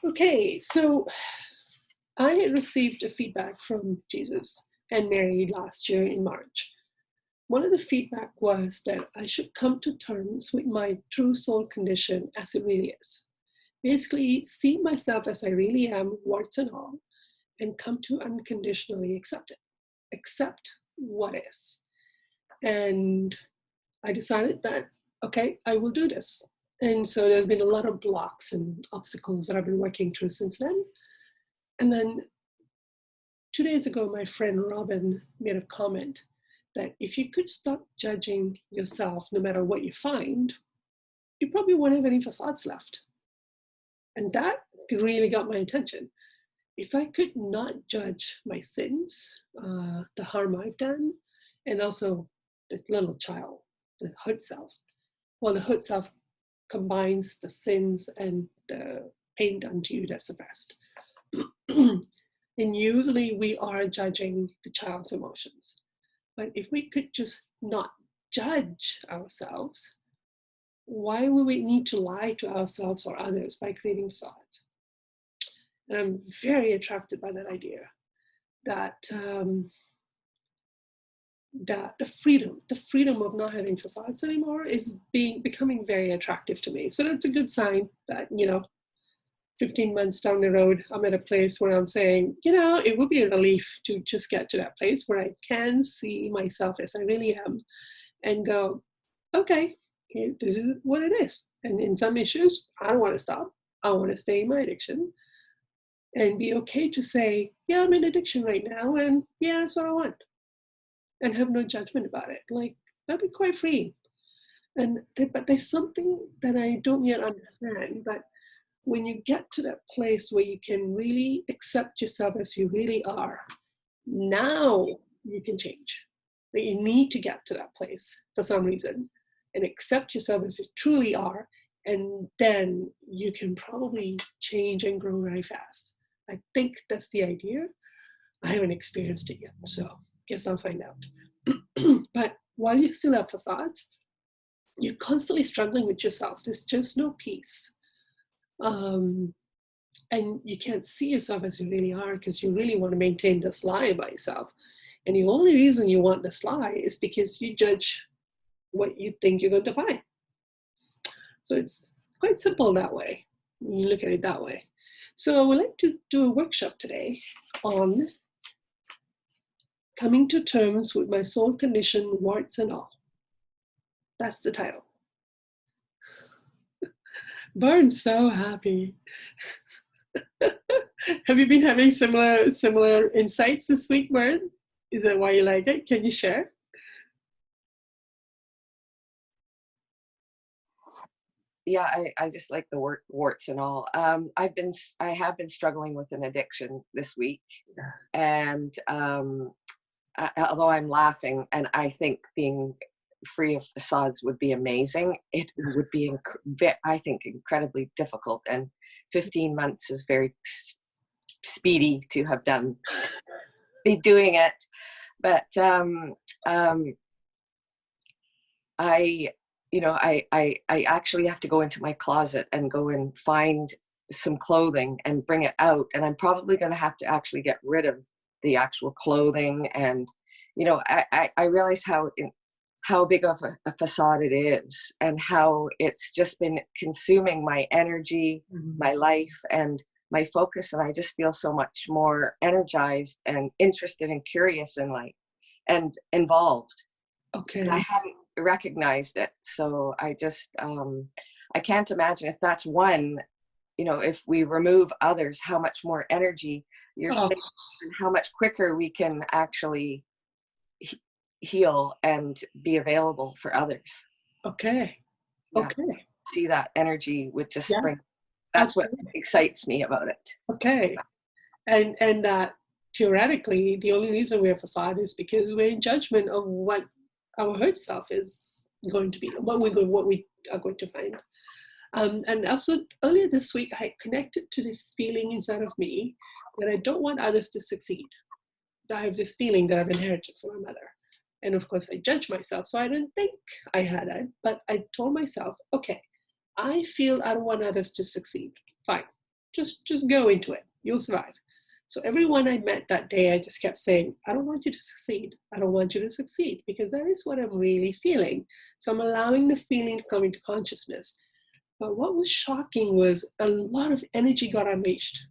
Okay, so I received a feedback from Jesus and Mary last year in March. One of the feedback was that I should come to terms with my true soul condition as it really is. Basically, see myself as I really am, warts and all, and come to unconditionally accept it, accept what is. And I decided that, okay, I will do this. And so there's been a lot of blocks and obstacles that I've been working through since then. And then 2 days ago, my friend Robin made a comment that if you could stop judging yourself no matter what you find, you probably won't have any facades left. And that really got my attention. If I could not judge my sins, the harm I've done, and also the little child, the hurt self, well, the hurt self combines the sins and the pain done to you that's suppressed. And usually we are judging the child's emotions. But if we could just not judge ourselves, why would we need to lie to ourselves or others by creating facades? And I'm very attracted by that idea that that the freedom of not having facades anymore is becoming very attractive to me. So that's a good sign that, 15 months down the road, I'm at a place where I'm saying, it would be a relief to just get to that place where I can see myself as I really am and go, okay, this is what it is. And in some issues, I don't want to stop. I want to stay in my addiction and be okay to say, yeah, I'm in addiction right now. And yeah, that's what I want. And have no judgment about it. Like, I'll be quite free. But there's something that I don't yet understand. But when you get to that place where you can really accept yourself as you really are, now you can change. That you need to get to that place for some reason and accept yourself as you truly are, and then you can probably change and grow very fast. I think that's the idea. I haven't experienced it yet, so guess I'll find out. But while you still have facades, you're constantly struggling with yourself. There's just no peace. And you can't see yourself as you really are because you really want to maintain this lie about yourself. And the only reason you want this lie is because you judge what you think you're going to find. So it's quite simple that way. You look at it that way. So I would like to do a workshop today on coming to terms with my soul condition, warts and all. That's the title. Vern's so happy. Have you been having similar insights this week, Vern? Is that why you like it? Can you share? Yeah, I just like the word warts and all. I have been struggling with an addiction this week, and although I'm laughing, and I think being free of facades would be amazing, it would be, I think, incredibly difficult. And 15 months is very speedy to have be doing it. But I actually have to go into my closet and go and find some clothing and bring it out. And I'm probably going to have to actually get rid of the actual clothing. And, I realize how big of a facade it is and how it's just been consuming my energy, my life, and my focus. And I just feel so much more energized and interested and curious in life and involved. Okay. And I hadn't recognized it. So I just, I can't imagine if that's one, if we remove others, how much more energy you're saving and how much quicker we can actually heal and be available for others. Okay. Yeah. Okay. See that energy would just spring. That's what excites me about it. Okay. And that theoretically, the only reason we have facade is because we're in judgment of what our hurt self is going to be, what we are going to find. And also earlier this week, I connected to this feeling inside of me that I don't want others to succeed. I have this feeling that I've inherited from my mother. And of course, I judge myself. So I didn't think I had it, but I told myself, okay, I feel I don't want others to succeed. Fine. Just go into it. You'll survive. So everyone I met that day, I just kept saying, I don't want you to succeed. I don't want you to succeed, because that is what I'm really feeling. So I'm allowing the feeling to come into consciousness. But what was shocking was a lot of energy got unleashed.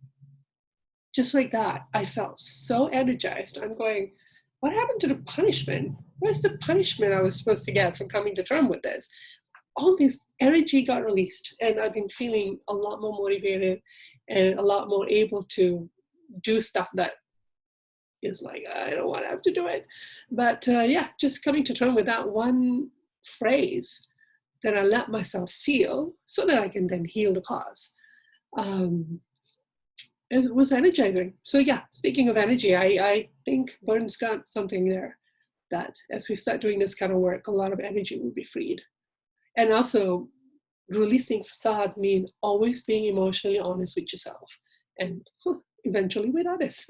Just like that, I felt so energized. I'm going, what happened to the punishment? Where's the punishment I was supposed to get for coming to terms with this? All this energy got released, and I've been feeling a lot more motivated and a lot more able to do stuff that is like, I don't want to have to do it. But yeah, just coming to terms with that one phrase that I let myself feel so that I can then heal the cause. It was energizing. So yeah, speaking of energy, I think Vern's got something there, that as we start doing this kind of work, a lot of energy will be freed. And also, releasing facade means always being emotionally honest with yourself, and eventually with others.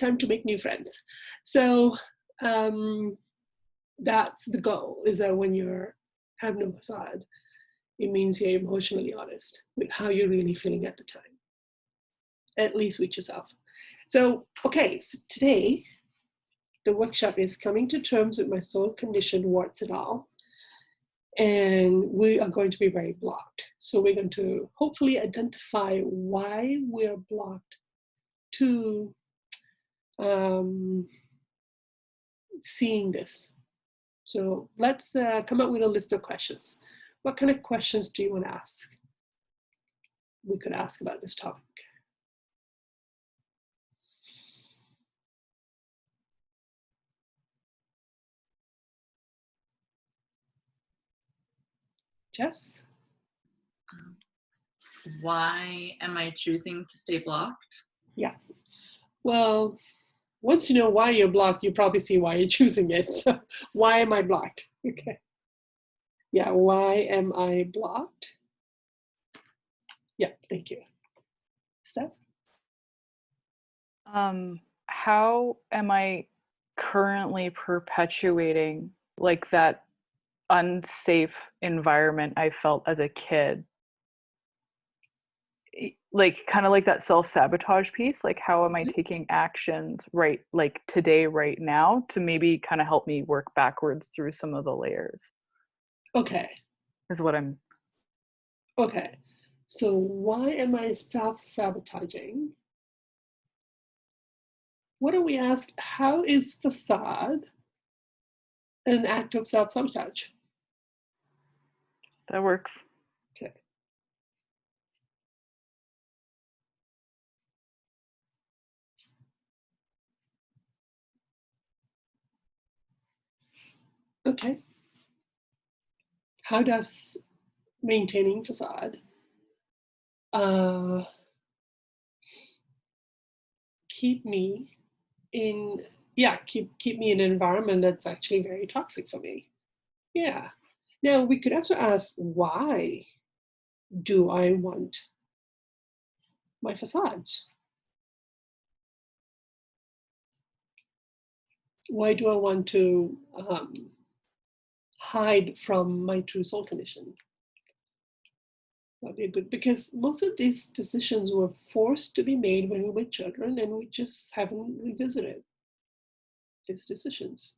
Time to make new friends. So that's the goal, is that when you're having no facade, it means you're emotionally honest with how you're really feeling at the time, at least with yourself. So, okay, so today, the workshop is coming to terms with my soul condition, warts et al. And we are going to be very blocked. So we're going to hopefully identify why we're blocked to seeing this. So let's come up with a list of questions. What kind of questions do you want to ask? We could ask about this topic. Jess? Why am I choosing to stay blocked? Yeah. Well, once you know why you're blocked, you probably see why you're choosing it. So why am I blocked? Okay. Yeah, why am I blocked? Yeah, thank you. Steph? How am I currently perpetuating like that unsafe environment I felt as a kid? Like kind of like that self-sabotage piece, like how am I taking actions right, like today, right now, to maybe kind of help me work backwards through some of the layers, Okay. is what I'm. Okay. So why am I self-sabotaging? What do we ask? How is facade an act of self-sabotage? That works. Okay. Okay. How does maintaining facade keep me in, keep me in an environment that's actually very toxic for me? Yeah. Now we could also ask, why do I want my facades? Why do I want to hide from my true soul condition? That'd be good, because most of these decisions were forced to be made when we were children, and we just haven't revisited these decisions.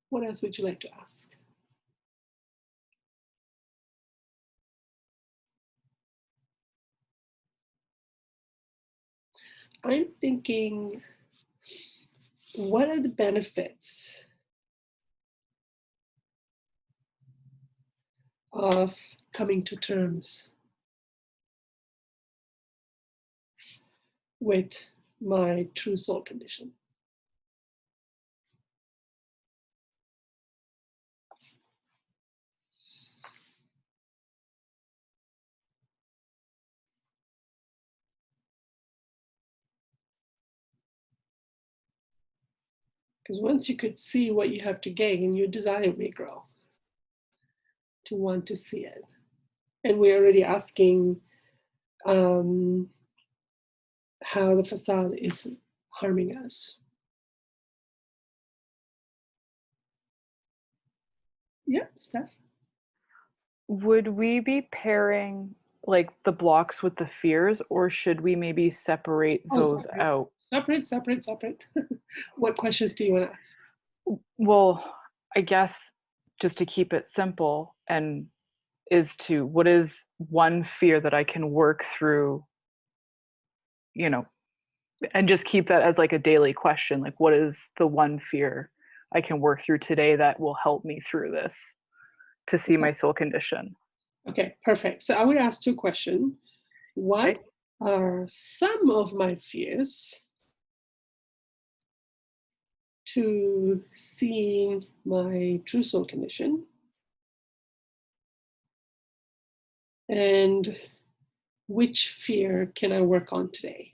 What else would you like to ask? I'm thinking, what are the benefits of coming to terms with my true soul condition? Because once you could see what you have to gain, your desire may grow to want to see it. And we're already asking how the facade is harming us. Yeah, Steph. Would we be pairing like the blocks with the fears, or should we maybe separate Oh, those separate. out? Separate. What questions do you want to ask? Well, I guess just to keep it simple and what is one fear that I can work through, you know, and just keep that as like a daily question. Like, what is the one fear I can work through today that will help me through this to see my soul condition? Okay, perfect. So I would ask two questions. What Okay. are some of my fears to seeing my true soul condition? And which fear can I work on today?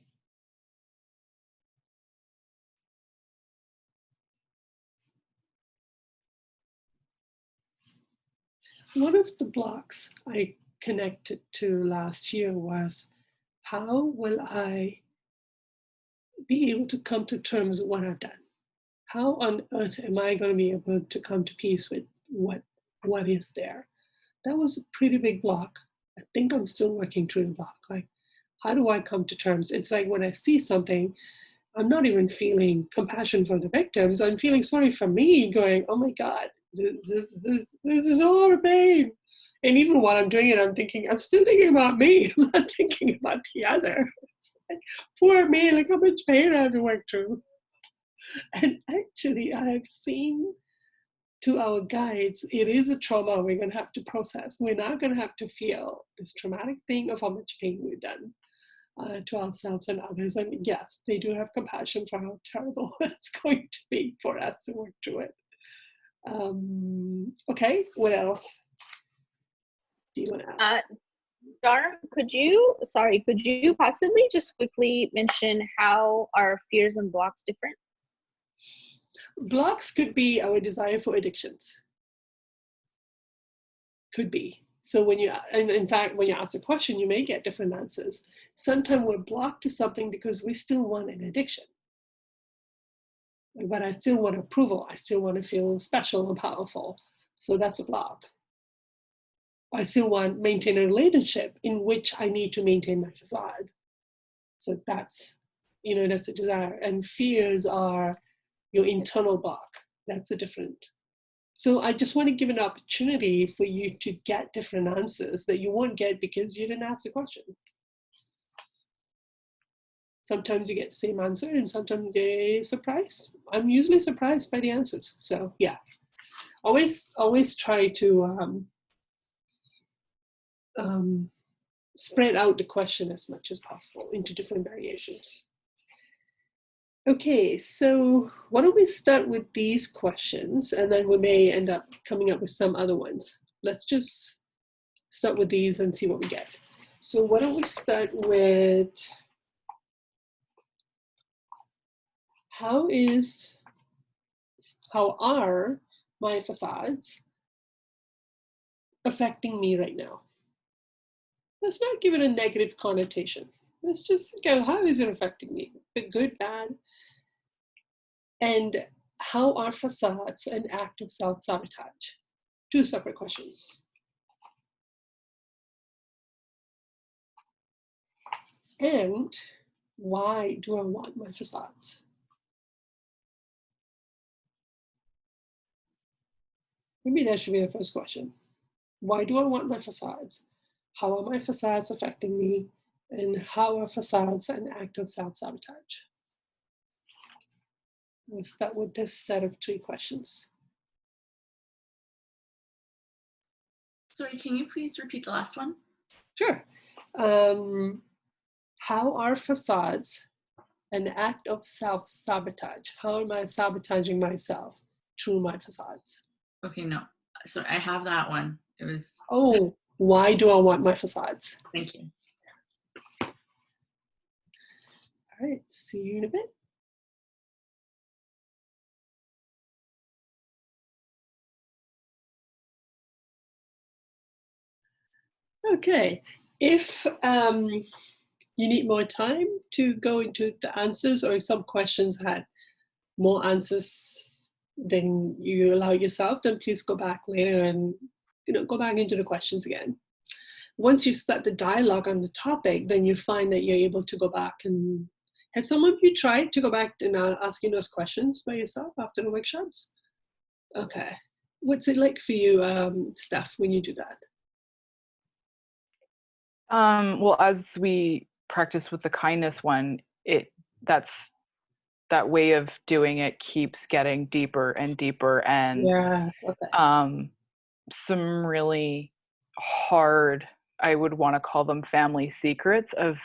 One of the blocks I connected to last year was, how will I be able to come to terms with what I've done? How on earth am I going to be able to come to peace with what is there? That was a pretty big block. I think I'm still working through the block. Like, how do I come to terms? It's like when I see something, I'm not even feeling compassion for the victims. I'm feeling sorry for me, going, "Oh my God, this is all pain." And even while I'm doing it, I'm still thinking about me. I'm not thinking about the other. It's like, poor me, look how much pain I have to work through. And actually, I've seen to our guides, it is a trauma we're going to have to process. We're not going to have to feel this traumatic thing of how much pain we've done to ourselves and others. And yes, they do have compassion for how terrible it's going to be for us to work through it. Okay, what else do you want to ask? Dharm, could you possibly just quickly mention how are fears and blocks different? Blocks could be our desire for addictions. Could be. So when you, and in fact, when you ask a question, you may get different answers. Sometimes we're blocked to something because we still want an addiction. But I still want approval. I still want to feel special and powerful. So that's a block. I still want to maintain a relationship in which I need to maintain my facade. So that's, that's a desire. And fears are your internal block. That's a different. So I just want to give an opportunity for you to get different answers that you won't get because you didn't ask the question. Sometimes you get the same answer and sometimes you're surprised. I'm usually surprised by the answers. So yeah, always try to spread out the question as much as possible into different variations. Okay, so why don't we start with these questions and then we may end up coming up with some other ones. Let's just start with these and see what we get. So why don't we start with, how are my facades affecting me right now? Let's not give it a negative connotation. Let's just go, how is it affecting me? Good, bad? And how are facades an act of self-sabotage? Two separate questions. And why do I want my facades? Maybe that should be the first question. Why do I want my facades? How are my facades affecting me? And how are facades an act of self-sabotage? We'll start with this set of 3 questions. Sorry, can you please repeat the last one? Sure. How are facades an act of self-sabotage? How am I sabotaging myself through my facades? Okay, no. So I have that one. It was. Oh, why do I want my facades? Thank you. All right, see you in a bit. Okay, if you need more time to go into the answers, or if some questions had more answers then you allow yourself, then please go back later and go back into the questions again. Once you start the dialogue on the topic, then you find that you're able to go back and have some of you tried to go back and asking those questions by yourself after the workshops? Okay. What's it like for you, Steph, when you do that? Well, as we practice with the kindness one, that way of doing it keeps getting deeper and deeper, and Yeah. Okay. some really hard, I would want to call them family secrets of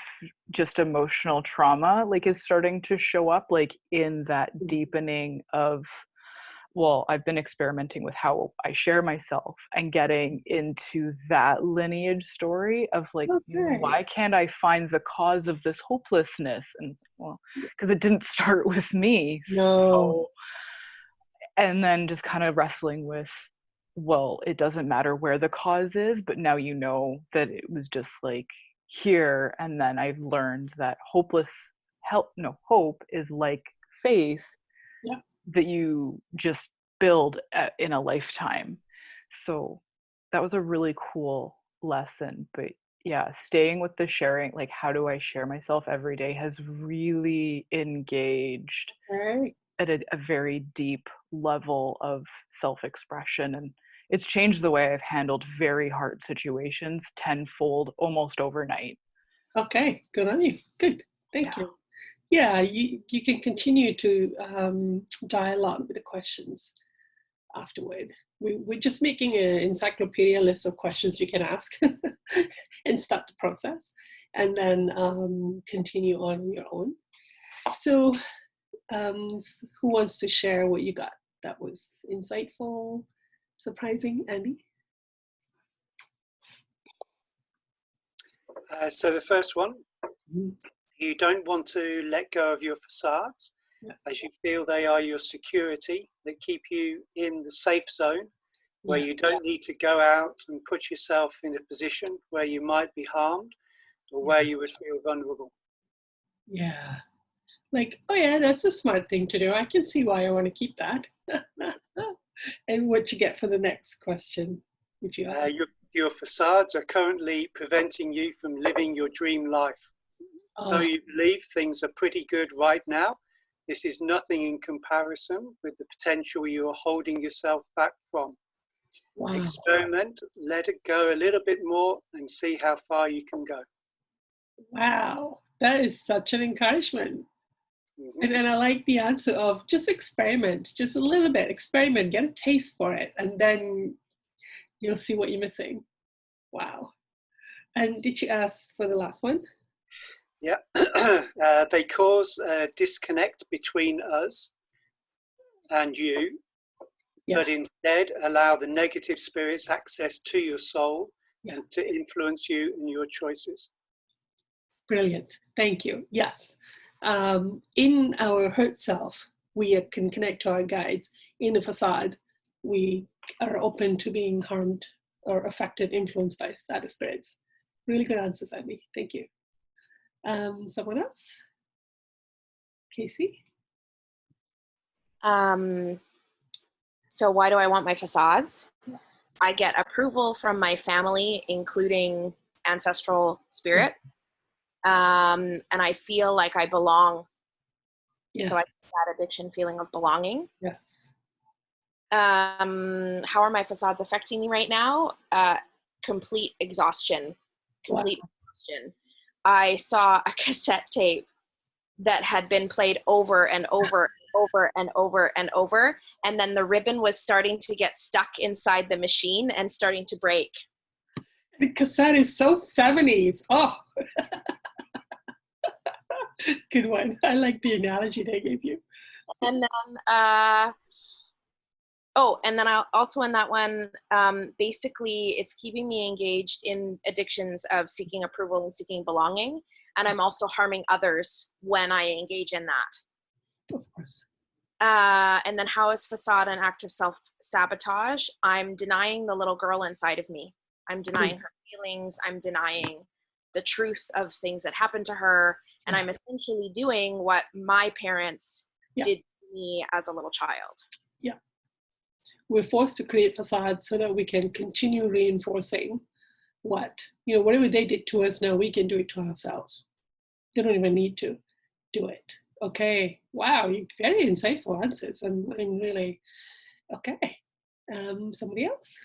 just emotional trauma, like, is starting to show up, like, in that deepening of, well, I've been experimenting with how I share myself and getting into that lineage story of, like, Okay. why can't I find the cause of this hopelessness? And, well, because it didn't start with me. No. So, and then just kind of wrestling with, well, it doesn't matter where the cause is, but now you know that it was just like here. And then I've learned that hope is like faith. Yeah. That you just build in a lifetime. So that was a really cool lesson. But yeah, staying with the sharing, like, how do I share myself every day, has really engaged Right. at a very deep level of self-expression. And it's changed the way I've handled very hard situations tenfold almost overnight. Okay, good on you. Good, thank you. Yeah, you can continue to dialogue with the questions afterward. We're just making an encyclopedia list of questions you can ask and start the process, and then continue on your own. So who wants to share what you got that was insightful, surprising? Andy? So the first one, Mm-hmm. you don't want to let go of your facades, as you feel they are your security that keep you in the safe zone, where you don't need to go out and put yourself in a position where you might be harmed or where you would feel vulnerable. Yeah. Like, oh yeah, that's a smart thing to do. I can see why I want to keep that. And what you get for the next question, if you have. Your facades are currently preventing you from living your dream life. Though you believe things are pretty good right now, this is nothing in comparison with the potential you are holding yourself back from. Wow. Experiment, let it go a little bit more and see how far you can go. Wow, that is such an encouragement. Mm-hmm. And I like the answer of just experiment, just a little bit, experiment, get a taste for it, and then you'll see what you're missing. Wow. And did you ask for the last one? Yeah, they cause a disconnect between us and you, but instead allow the negative spirits access to your soul and to influence you and your choices. Brilliant, thank you. Yes, in our hurt self, we can connect to our guides. In the facade, we are open to being harmed or affected, influenced by status spirits. Really good answers, Andy. Thank you. Someone else? Casey? So why do I want my facades? I get approval from my family, including ancestral spirit. And I feel like I belong. Yeah. So I get that addiction feeling of belonging. Yes. How are my facades affecting me right now? Complete exhaustion. Complete exhaustion. I saw a cassette tape that had been played over and over and over and over, and then the ribbon was starting to get stuck inside the machine and starting to break. The cassette is so 70s. Oh, good one. I like the analogy they gave you. And then, and then I also in that one, basically it's keeping me engaged in addictions of seeking approval and seeking belonging. And I'm also harming others when I engage in that. Of course. And then how is facade an act of self-sabotage? I'm denying the little girl inside of me. I'm denying her feelings. I'm denying the truth of things that happened to her. And I'm essentially doing what my parents did to me as a little child. Yeah. we're forced to create facades so that we can continue reinforcing what, whatever they did to us, now we can do it to ourselves. They don't even need to do it. Okay. Wow. Very insightful answers. I'm really, okay. Somebody else?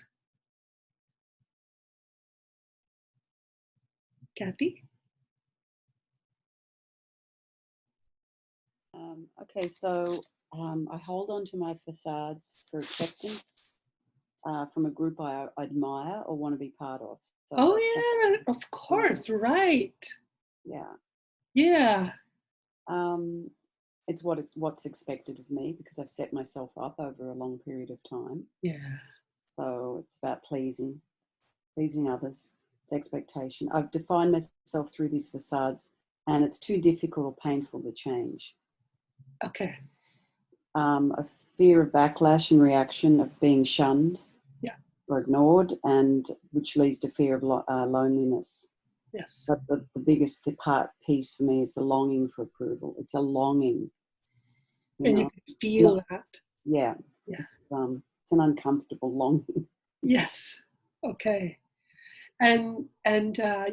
Kathy? Okay, so I hold on to my facades for acceptance from a group I admire or want to be part of. So Oh that's yeah, of course, right. yeah. Yeah. It's what's expected of me because I've set myself up over a long period of time. Yeah. So it's about pleasing others. It's expectation. I've defined myself through these facades, and it's too difficult or painful to change. Okay. A fear of backlash and reaction, of being shunned, yeah, or ignored, and which leads to fear of loneliness. Yes. But the biggest piece for me is the longing for approval. It's a longing. And you can feel that. Yeah. Yeah. It's an uncomfortable longing. Yes. Okay. And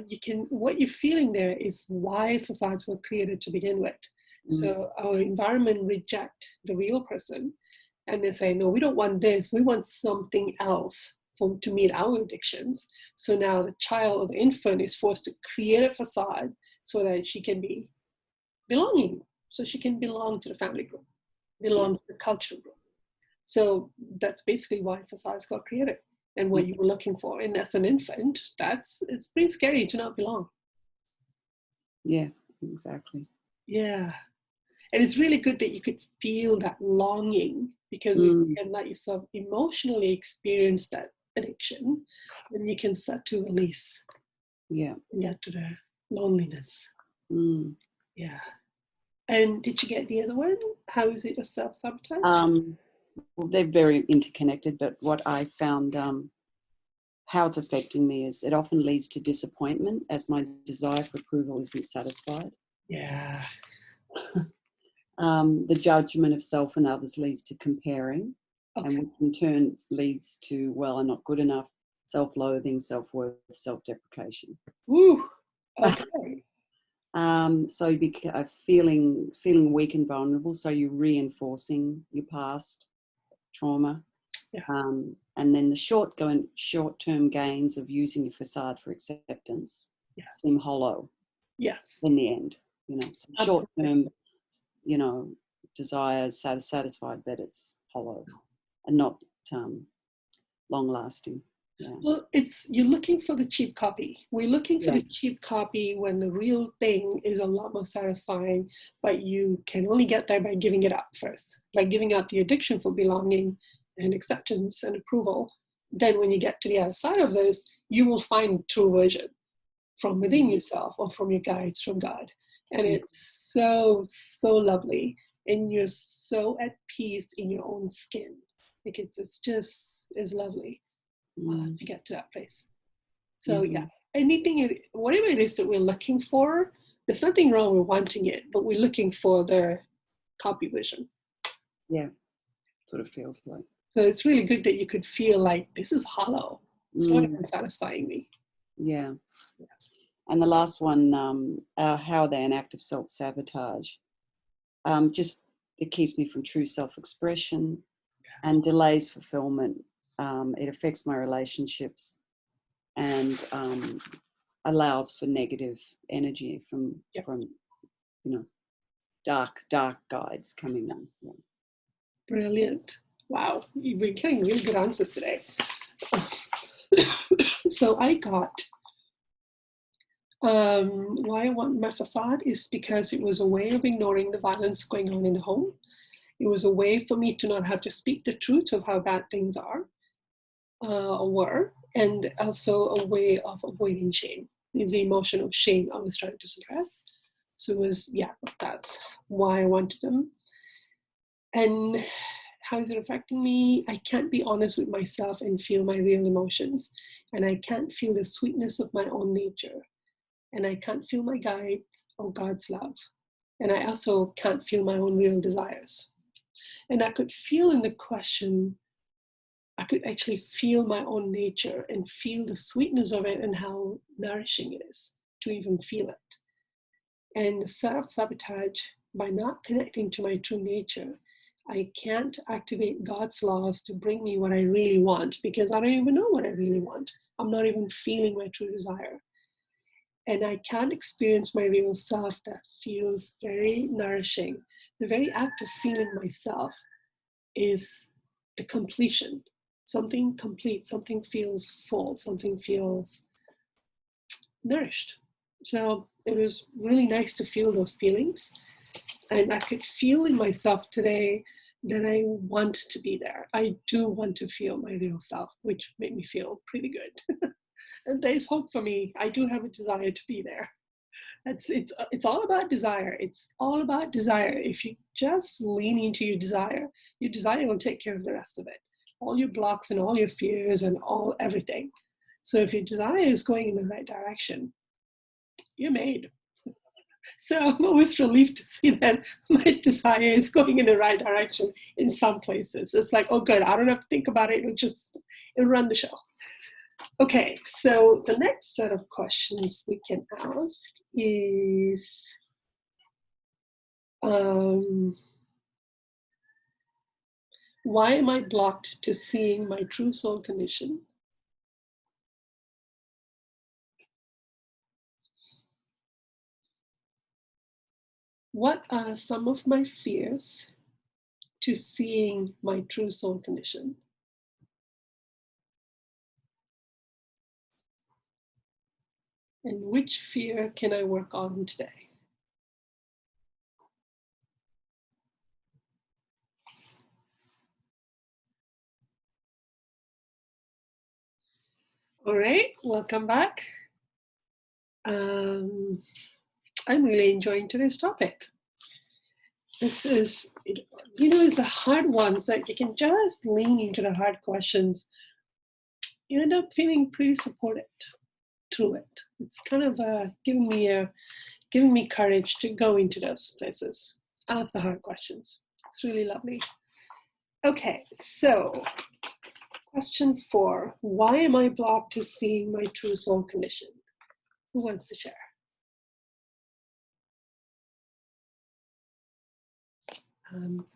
you can, what you're feeling there is why facades were created to begin with. So our environment reject the real person, and they say, no, we don't want this. We want something else to meet our addictions. So now the child or the infant is forced to create a facade so that she can be belonging. So she can belong to the family group, belong to the cultural group. So that's basically why facades got created and what you were looking for. And as an infant, it's pretty scary to not belong. Yeah, exactly. Yeah. And it's really good that you could feel that longing, because you can let yourself emotionally experience that addiction, then you can start to release. Yeah. And get to the loneliness. Yeah. And did you get the other one? How is it a self-sabotage? Well, they're very interconnected, but what I found, how it's affecting me is it often leads to disappointment as my desire for approval isn't satisfied. Yeah. The judgment of self and others leads to comparing, and which in turn leads to, well, I'm not good enough, self-loathing, self-worth, self-deprecation. Ooh, okay. So you become feeling weak and vulnerable, so you're reinforcing your past trauma. Yeah. And then the short-term gains of using your facade for acceptance seem hollow. Yes. In the end, short-term, desires satisfied, that it's hollow and not long-lasting. Yeah. Well, you're looking for the cheap copy. We're looking for the cheap copy when the real thing is a lot more satisfying, but you can only get there by giving it up first, by giving up the addiction for belonging and acceptance and approval. Then when you get to the other side of this, you will find the true version from within yourself or from your guides from God. And it's so, so lovely. And you're so at peace in your own skin. Like it's just is lovely. To get to that place. So whatever it is that we're looking for, there's nothing wrong with wanting it, but we're looking for the copy version. Yeah, that's what it feels like. So it's really good that you could feel like this is hollow. It's not even satisfying me. Yeah. And the last one, how are they an act of self-sabotage? Just it keeps me from true self-expression and delays fulfillment. It affects my relationships and allows for negative energy from dark guides coming in. Yeah. Brilliant. Wow, you've been getting really good answers today. So I got why I want my facade is because it was a way of ignoring the violence going on in the home. It was a way for me to not have to speak the truth of how bad things are or were, and also a way of avoiding shame. Is the emotion of shame I was trying to suppress. So it was, that's why I wanted them. And how is it affecting me? I can't be honest with myself and feel my real emotions. And I can't feel the sweetness of my own nature. And I can't feel my guides or God's love. And I also can't feel my own real desires. And I could feel in the question, I could actually feel my own nature and feel the sweetness of it and how nourishing it is to even feel it. And self-sabotage, by not connecting to my true nature, I can't activate God's laws to bring me what I really want, because I don't even know what I really want. I'm not even feeling my true desire. And I can't experience my real self that feels very nourishing. The very act of feeling myself is the completion. Something complete, something feels full, something feels nourished. So it was really nice to feel those feelings. And I could feel in myself today that I want to be there. I do want to feel my real self, which made me feel pretty good. And there's hope for me. I do have a desire to be there. It's all about desire. It's all about desire. If you just lean into your desire will take care of the rest of it. All your blocks and all your fears and all everything. So if your desire is going in the right direction, you're made. So I'm always relieved to see that my desire is going in the right direction in some places. It's like, oh good, I don't have to think about it. It'll run the show. Okay, so the next set of questions we can ask is, why am I blocked to seeing my true soul condition? What are some of my fears to seeing my true soul condition? And which fear can I work on today? All right, welcome back. I'm really enjoying today's topic. This is, it's a hard one, so you can just lean into the hard questions. You end up feeling pretty supported through it. It's kind of giving me courage to go into those places, ask the hard questions. It's really lovely. Okay, so question 4, why am I blocked to seeing my true soul condition? Who wants to share?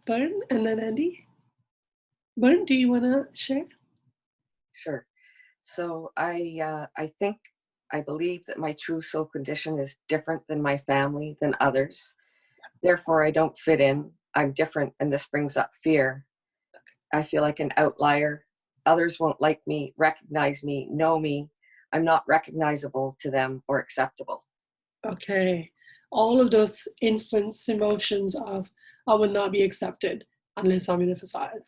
Bern and then Andy. Bern, do you want to share? Sure. So I believe that my true soul condition is different than my family, than others. Therefore, I don't fit in. I'm different, and this brings up fear. I feel like an outlier. Others won't like me, recognize me, know me. I'm not recognizable to them or acceptable. Okay. All of those infants' emotions of, I will not be accepted unless I'm in a facade.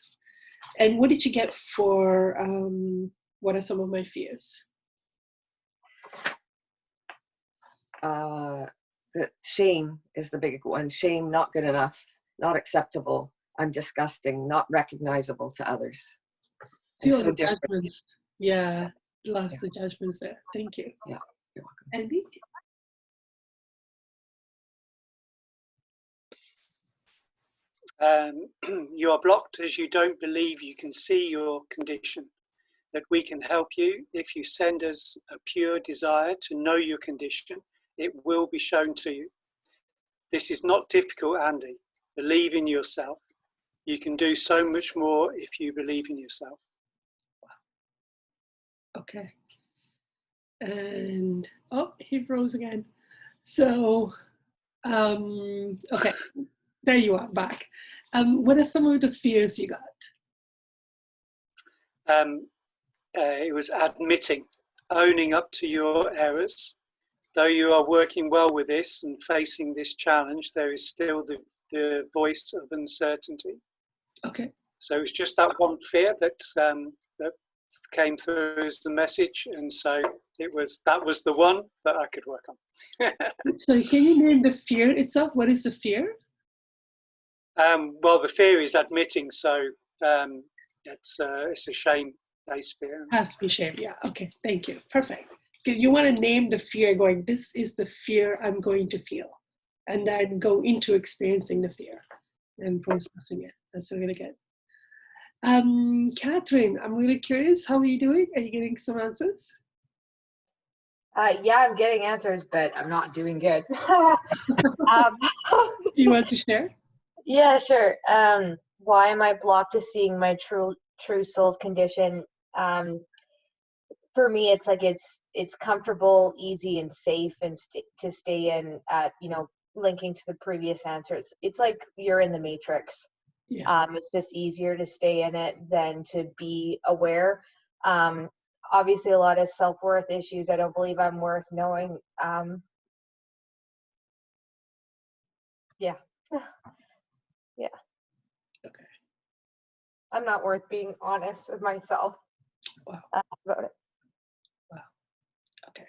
And what did you get for, what are some of my fears? The shame is the big one. Shame, not good enough, not acceptable. I'm disgusting, not recognizable to others. See all so the different. judgments. Yeah, lots of judgments there. Thank you. Yeah, you're welcome. Andy? You are blocked as you don't believe you can see your condition, that we can help you. If you send us a pure desire to know your condition, it will be shown to you. This is not difficult, Andy. Believe in yourself. You can do so much more if you believe in yourself. Okay. And, oh, he froze again. So, okay, there you are, back. What are some of the fears you got? It was admitting, owning up to your errors. Though you are working well with this and facing this challenge, there is still the voice of uncertainty. Okay. So it's just that one fear that came through as the message, and so that was the one that I could work on. So can you name the fear itself? What is the fear? Well, the fear is admitting, so it's a shame-based fear. Has to be shared. Yeah. Okay. Thank you. Perfect. Because you want to name the fear, going, this is the fear I'm going to feel, and then go into experiencing the fear and processing it. That's really good. Catherine, I'm really curious. How are you doing? Are you getting some answers? Yeah, I'm getting answers, but I'm not doing good. um, You want to share? yeah, sure. Why am I blocked to seeing my true soul's condition? For me, it's like it's comfortable, easy, and safe, and to stay in. Linking to the previous answers, it's like you're in the matrix. Yeah. It's just easier to stay in it than to be aware. Obviously, a lot of self-worth issues. I don't believe I'm worth knowing. Yeah. Yeah. Okay. I'm not worth being honest with myself. Wow. About it. Wow. Okay.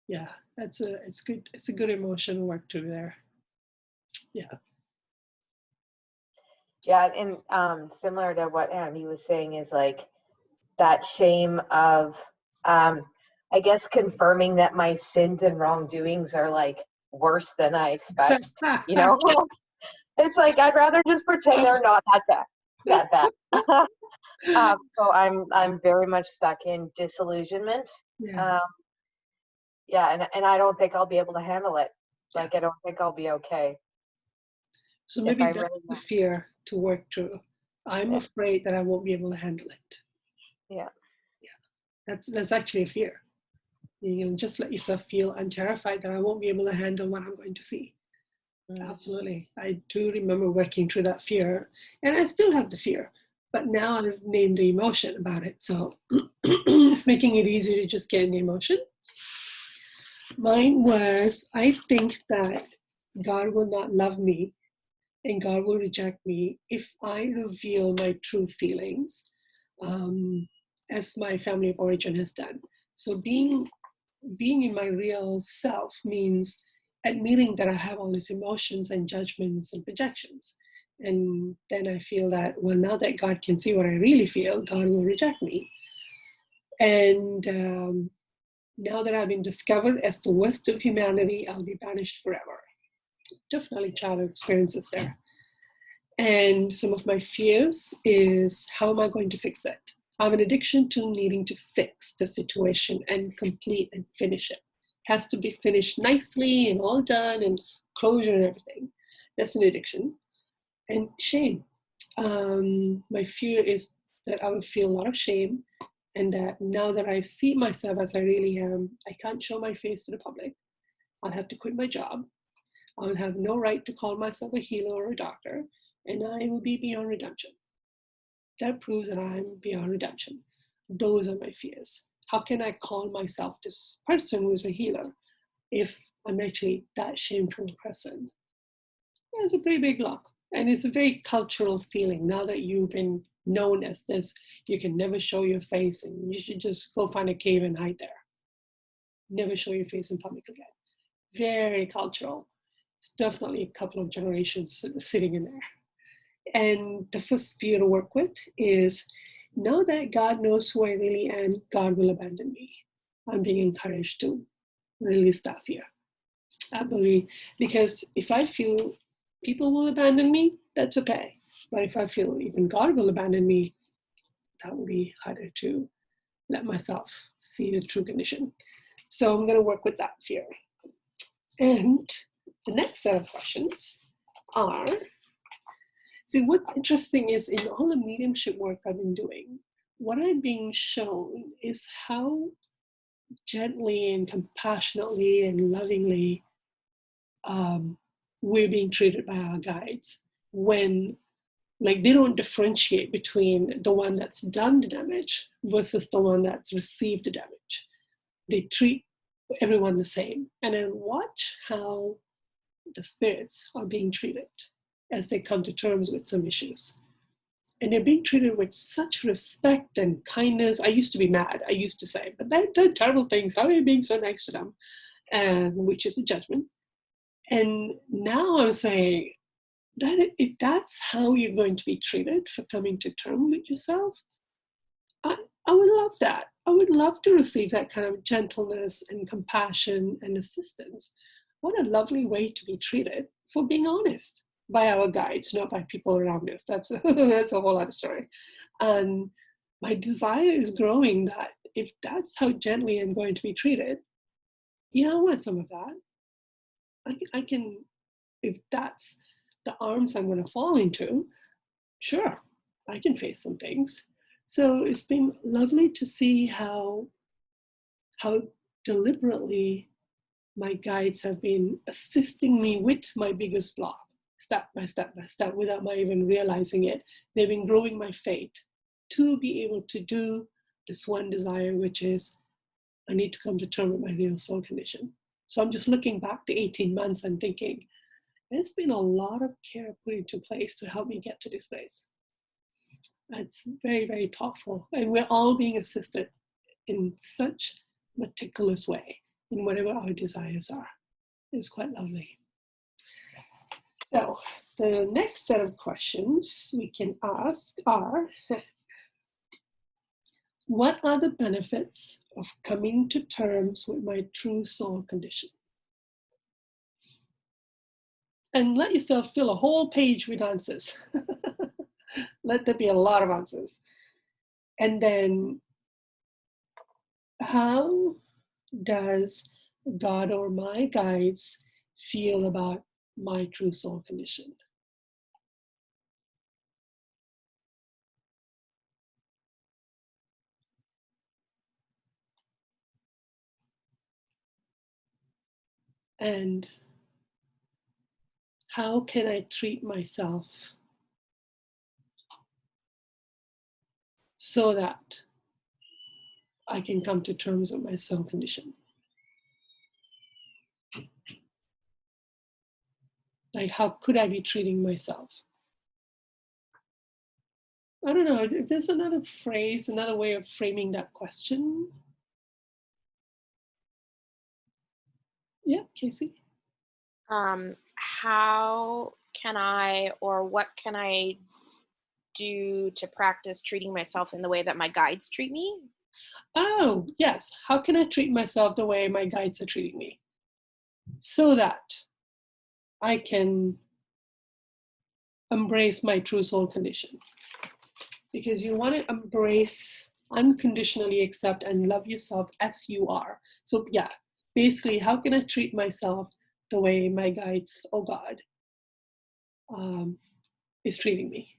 Yeah, it's good. It's a good emotion to work through there. Yeah. Yeah, and similar to what Andy was saying is like that shame of, I guess, confirming that my sins and wrongdoings are like worse than I expect. It's like I'd rather just pretend they're not that bad. So I'm very much stuck in disillusionment. Yeah. Yeah, and I don't think I'll be able to handle it. Like I don't think I'll be okay. So if maybe I that's really the fear to work through. I'm Yeah. afraid that I won't be able to handle it. Yeah. Yeah. That's actually a fear. You can just let yourself feel, I'm terrified that I won't be able to handle what I'm going to see. Absolutely. I do remember working through that fear, and I still have the fear, but now I've named the emotion about it. So it's making it easier to just get in the emotion. Mine was, I think that God will not love me and God will reject me if I reveal my true feelings, as my family of origin has done. So being in my real self means admitting that I have all these emotions and judgments and projections. And then I feel that, well, now that God can see what I really feel, God will reject me. And now that I've been discovered as the worst of humanity, I'll be banished forever. Definitely childhood experiences there. And some of my fears is, how am I going to fix it? I have an addiction to needing to fix the situation and complete and finish it. It has to be finished nicely and all done and closure and everything. That's an addiction. And shame. My fear is that I would feel a lot of shame, and that now that I see myself as I really am, I can't show my face to the public. I'll have to quit my job. I'll have no right to call myself a healer or a doctor, and I will be beyond redemption. That proves that I'm beyond redemption. Those are my fears. How can I call myself this person who's a healer if I'm actually that shameful person? That's a pretty big block. And it's a very cultural feeling. Now that you've been known as this, you can never show your face and you should just go find a cave and hide there. Never show your face in public again. Very cultural. It's definitely a couple of generations sitting in there. And the first fear to work with is, now that God knows who I really am, God will abandon me. I'm being encouraged to release that fear. I believe, because if I feel people will abandon me, that's okay. But if I feel even God will abandon me, that will be harder to let myself see the true condition. So I'm going to work with that fear. And the next set of questions are, see, what's interesting is in all the mediumship work I've been doing, what I'm being shown is how gently and compassionately and lovingly we're being treated by our guides, when like they don't differentiate between the one that's done the damage versus the one that's received the damage. They treat everyone the same. And then watch how the spirits are being treated as they come to terms with some issues. And they're being treated with such respect and kindness. I used to be mad. I used to say, but they've done terrible things. How are you being so nice to them? Which is a judgment. And now I'm saying that if that's how you're going to be treated for coming to terms with yourself, I would love that. I would love to receive that kind of gentleness and compassion and assistance. What a lovely way to be treated for being honest. by our guides, not by people around us. That's that's a whole other story. And my desire is growing that if that's how gently I'm going to be treated, yeah, I want some of that. I can, if that's the arms I'm going to fall into, sure, I can face some things. So it's been lovely to see how deliberately my guides have been assisting me with my biggest block, step by step by step, without my even realizing it. They've been growing my faith to be able to do this one desire, which is I need to come to terms with my real soul condition. So I'm just looking back to 18 months and thinking, there's been a lot of care put into place to help me get to this place. It's very, very thoughtful. And we're all being assisted in such meticulous way in whatever our desires are. It's quite lovely. So the next set of questions we can ask are, what are the benefits of coming to terms with my true soul condition? And let yourself fill a whole page with answers. Let there be a lot of answers. And then, how does God or my guides feel about my true soul condition? And how can I treat myself so that I can come to terms with my soul condition? Like, how could I be treating myself? I don't know, if there's another phrase, another way of framing that question. Yeah, Casey? How can I, or what can I do to practice treating myself in the way that my guides treat me? Oh, yes. How can I treat myself the way my guides are treating me? So that I can embrace my true soul condition. Because you want to embrace, unconditionally accept and love yourself as you are. So yeah, basically, how can I treat myself the way my guides, oh God, is treating me?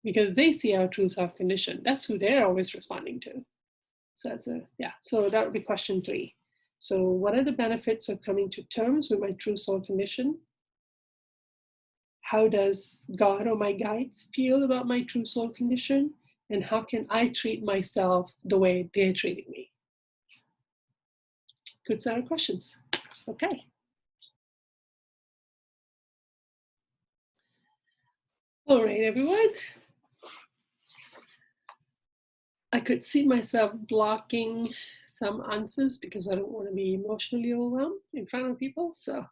Because they see our true self condition. That's who they're always responding to. So that's so that would be question 3. So what are the benefits of coming to terms with my true soul condition? How does God or my guides feel about my true soul condition? And how can I treat myself the way they're treating me? Good set of questions. Okay. All right, everyone. I could see myself blocking some answers because I don't want to be emotionally overwhelmed in front of people. So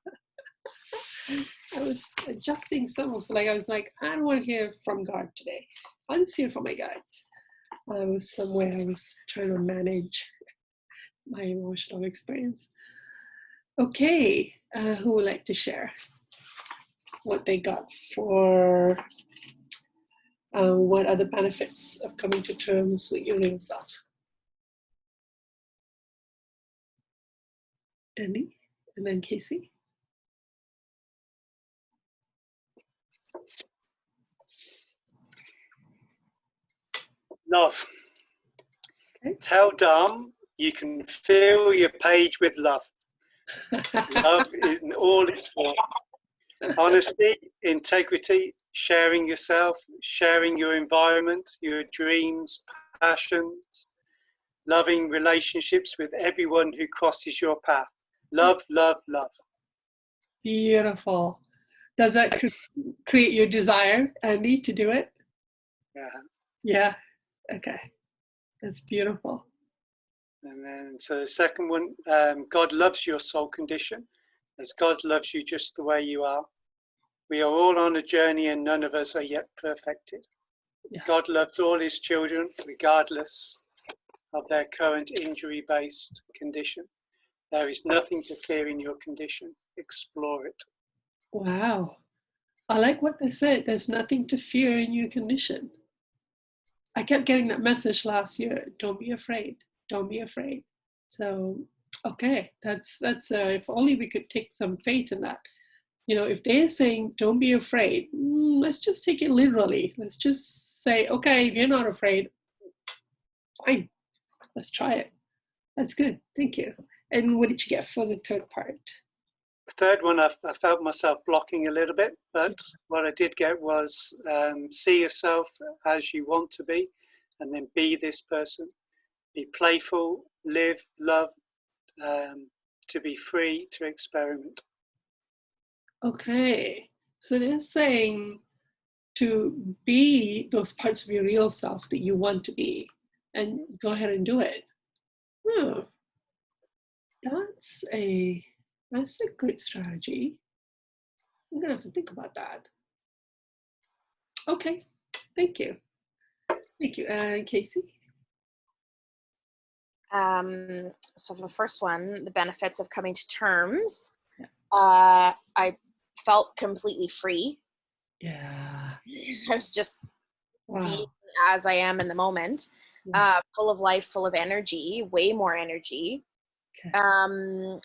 I was adjusting some of, I was like, I don't want to hear from God today. I'll just hear from my guides. I was somewhere, I was trying to manage my emotional experience. Okay, who would like to share what they got for what are the benefits of coming to terms with your real self? Andy, and then Casey. Love. Okay. Tell Dharm you can fill your page with love. Love in all its forms. Honesty, integrity, sharing yourself, sharing your environment, your dreams, passions, loving relationships with everyone who crosses your path. Love, love, love. Beautiful. Does that create your desire, Andy, to do it? Yeah. Yeah. Okay. That's beautiful. And then, so the second one, God loves your soul condition, as God loves you just the way you are. We are all on a journey and none of us are yet perfected. Yeah. God loves all his children, regardless of their current injury-based condition. There is nothing to fear in your condition. Explore it. Wow. I like what they said. There's nothing to fear in your condition. I kept getting that message last year. Don't be afraid. Don't be afraid. So, okay, that's if only we could take some faith in that. You know, if they're saying don't be afraid, let's just take it literally. Let's just say, okay, if you're not afraid, fine, let's try it. That's good. Thank you. And what did you get for the third part? The third one, I felt myself blocking a little bit, but what I did get was see yourself as you want to be, and then be this person. Be playful, live, love, to be free to experiment. Okay, so they're saying to be those parts of your real self that you want to be, and go ahead and do it. Oh, that's a good strategy. I'm gonna have to think about that. Okay, thank you. Thank you, Casey. So for the first one, the benefits of coming to terms. Yeah. I felt completely free. Yeah. I was just Wow. being as I am in the moment, full of life, full of energy, way more energy. Okay.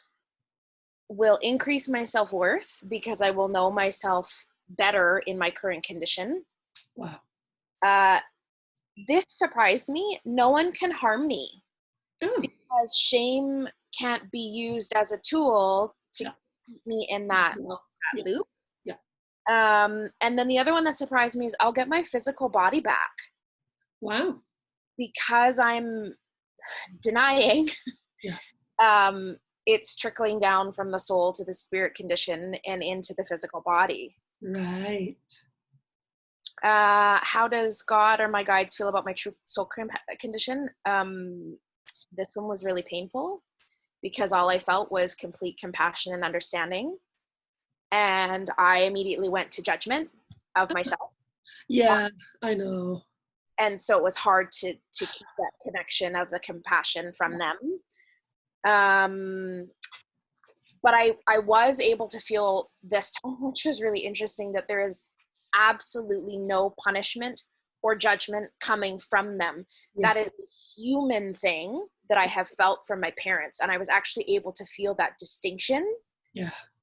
Will increase my self-worth because I will know myself better in my current condition. Wow. This surprised me. No one can harm me. Oh. Because shame can't be used as a tool to keep me in that loop. Yeah. And then the other one that surprised me is I'll get my physical body back. Wow. Because I'm denying. Yeah. It's trickling down from the soul to the spirit condition and into the physical body. Right. How does God or my guides feel about my true soul condition? This one was really painful because all I felt was complete compassion and understanding. And I immediately went to judgment of myself. Yeah, I know. And so it was hard to keep that connection of the compassion from them. But I was able to feel this time, which was really interesting, that there is absolutely no punishment or judgment coming from them. Yeah. That is a human thing that I have felt from my parents. And I was actually able to feel that distinction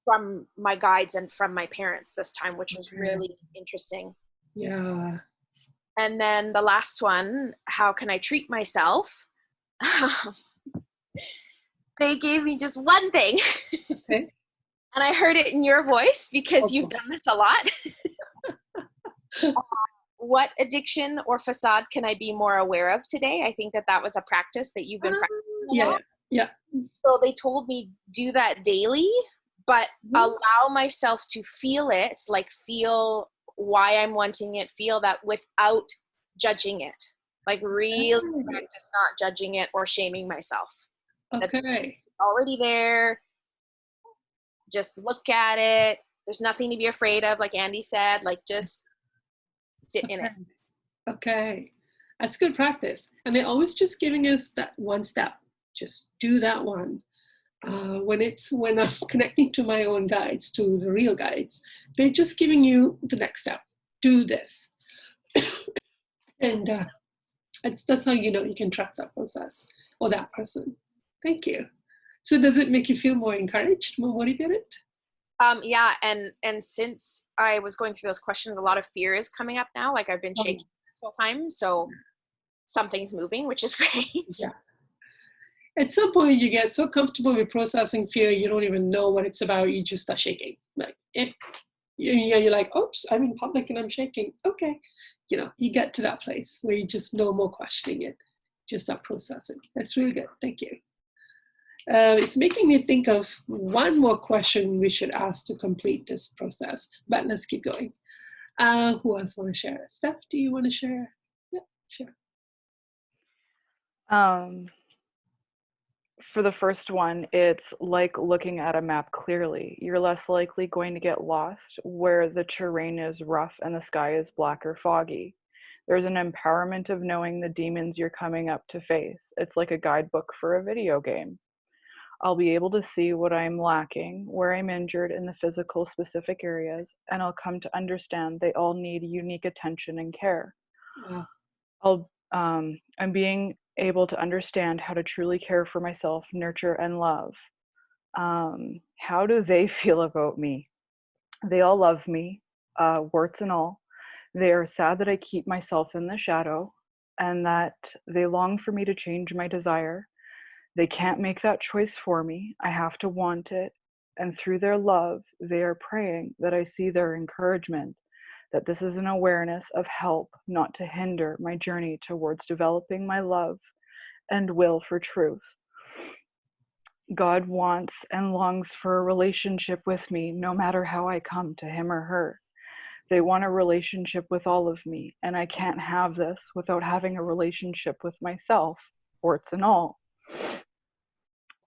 from my guides and from my parents this time, which was really interesting. Yeah. And then the last one, how can I treat myself? They gave me just one thing. Okay. And I heard it in your voice because you've done this a lot. What addiction or facade can I be more aware of today? I think that was a practice that you've been practicing a lot. Yeah. So they told me do that daily, but allow myself to feel it, like feel why I'm wanting it, feel that without judging it. Like really practice not judging it or shaming myself. Okay. It's already there. Just look at it. There's nothing to be afraid of, like Andy said. Like just sit in it. Okay. That's good practice. And they're always just giving us that one step. Just do that one. When I'm connecting to my own guides, to the real guides, they're just giving you the next step. Do this. And that's how you know you can trust that process or that person. Thank you. So does it make you feel more encouraged, more motivated? Yeah, and since I was going through those questions, a lot of fear is coming up now. Like I've been shaking this whole time, so something's moving, which is great. Yeah. At some point, you get so comfortable with processing fear, you don't even know what it's about. You just start shaking. Like, you're like, oops, I'm in public and I'm shaking. Okay. You get to that place where you just no more questioning it. Just start processing. That's really good. Thank you. It's making me think of one more question we should ask to complete this process, but let's keep going. Who else want to share? Steph, do you want to share? Yeah, sure. For the first one, it's like looking at a map clearly. You're less likely going to get lost where the terrain is rough and the sky is black or foggy. There's an empowerment of knowing the demons you're coming up to face. It's like a guidebook for a video game. I'll be able to see what I'm lacking, where I'm injured in the physical specific areas, and I'll come to understand they all need unique attention and care. Wow. I'm being able to understand how to truly care for myself, nurture, and love. How do they feel about me? They all love me, warts and all. They are sad that I keep myself in the shadow and that they long for me to change my desire. They can't make that choice for me. I have to want it. And through their love, they are praying that I see their encouragement, that this is an awareness of help, not to hinder my journey towards developing my love and will for truth. God wants and longs for a relationship with me, no matter how I come to him or her. They want a relationship with all of me, and I can't have this without having a relationship with myself, warts and all.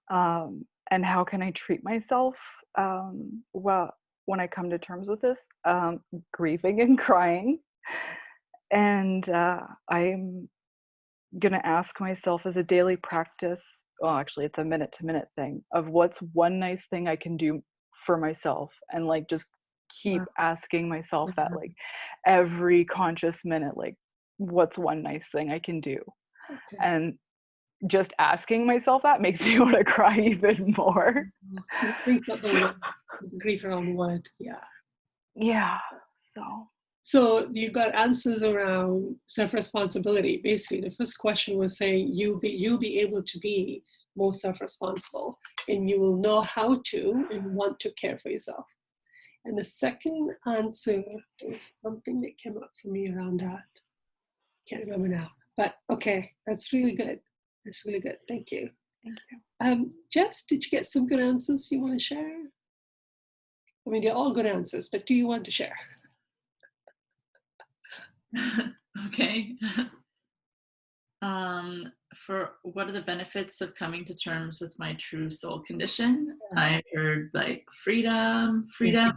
And how can I treat myself? Well, when I come to terms with this, grieving and crying. And I'm going to ask myself as a daily practice, well, actually, it's a minute-to-minute thing, of what's one nice thing I can do for myself, and like just keep asking myself that, like every conscious minute, like what's one nice thing I can do. Okay. And just asking myself that makes me want to cry even more. It brings up the word, the grief around word. Yeah. So you got answers around self-responsibility. Basically, the first question was saying you'll be able to be more self-responsible, and you will know how to and want to care for yourself. And the second answer was something that came up for me around that. Can't remember now. But okay, that's really good. That's really good. Thank you. Thank you. Jess, did you get some good answers you want to share? I mean, they're all good answers, but do you want to share? Okay. For what are the benefits of coming to terms with my true soul condition? I heard like freedom,